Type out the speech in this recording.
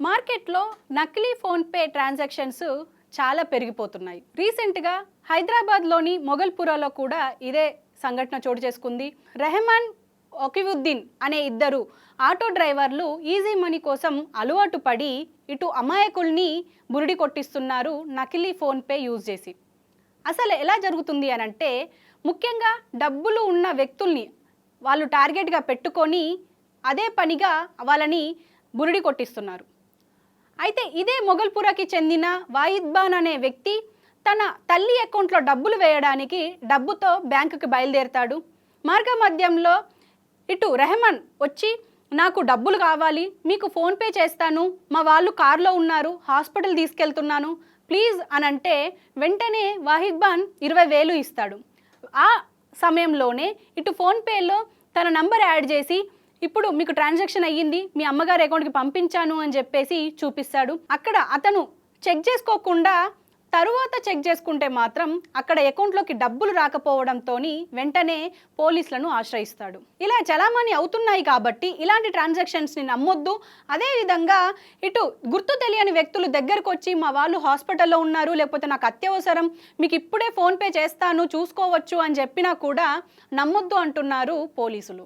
మార్కెట్లో నకిలీ PhonePe transactions చాలా పెరిగిపోతున్నాయి. రీసెంట్గా హైదరాబాద్లోని మొగల్పురాలో కూడా ఇదే సంఘటన చోటు చేసుకుంది. రెహమాన్ ఒకివుద్దీన్ అనే ఇద్దరు ఆటో డ్రైవర్లు ఈజీ మనీ కోసం అలవాటు పడి ఇటు అమాయకుల్ని బురిడి కొట్టిస్తున్నారు నకిలీ ఫోన్పే యూజ్ చేసి. అసలు ఎలా జరుగుతుంది అనంటే, ముఖ్యంగా డబ్బులు ఉన్న వ్యక్తుల్ని వాళ్ళు టార్గెట్గా పెట్టుకొని అదే పనిగా వాళ్ళని బురిడి కొట్టిస్తున్నారు. అయితే ఇదే మొగల్పురాకి చెందిన వాయిద్బాన్ అనే వ్యక్తి తన తల్లి అకౌంట్లో డబ్బులు వేయడానికి డబ్బుతో బ్యాంకుకి బయలుదేరతాడు. మార్గ మధ్యంలో ఇటు రెహమాన్ వచ్చి, నాకు డబ్బులు కావాలి, మీకు ఫోన్పే చేస్తాను, మా వాళ్ళు కారులో ఉన్నారు, హాస్పిటల్ తీసుకెళ్తున్నాను ప్లీజ్ అని అంటే వెంటనే వాహిద్బాన్ 20,000 ఇస్తాడు. ఆ సమయంలోనే ఇటు ఫోన్పేలో తన నంబర్ యాడ్ చేసి, ఇప్పుడు మీకు ట్రాన్సాక్షన్ అయ్యింది, మీ అమ్మగారి అకౌంట్కి పంపించాను అని చెప్పేసి చూపిస్తాడు. అక్కడ అతను చెక్ చేసుకోకుండా తరువాత చెక్ చేసుకుంటే మాత్రం అక్కడ అకౌంట్లోకి డబ్బులు రాకపోవడంతో వెంటనే పోలీసులను ఆశ్రయిస్తాడు. ఇలా చలామణి అవుతున్నాయి కాబట్టి ఇలాంటి ట్రాన్సాక్షన్స్ని నమ్మొద్దు. అదేవిధంగా ఇటు గుర్తు తెలియని వ్యక్తులు దగ్గరకు వచ్చి, మా వాళ్ళు హాస్పిటల్లో ఉన్నారు, లేకపోతే నాకు అత్యవసరం, మీకు ఇప్పుడే ఫోన్పే చేస్తాను చూసుకోవచ్చు అని చెప్పినా కూడా నమ్మొద్దు అంటున్నారు పోలీసులు.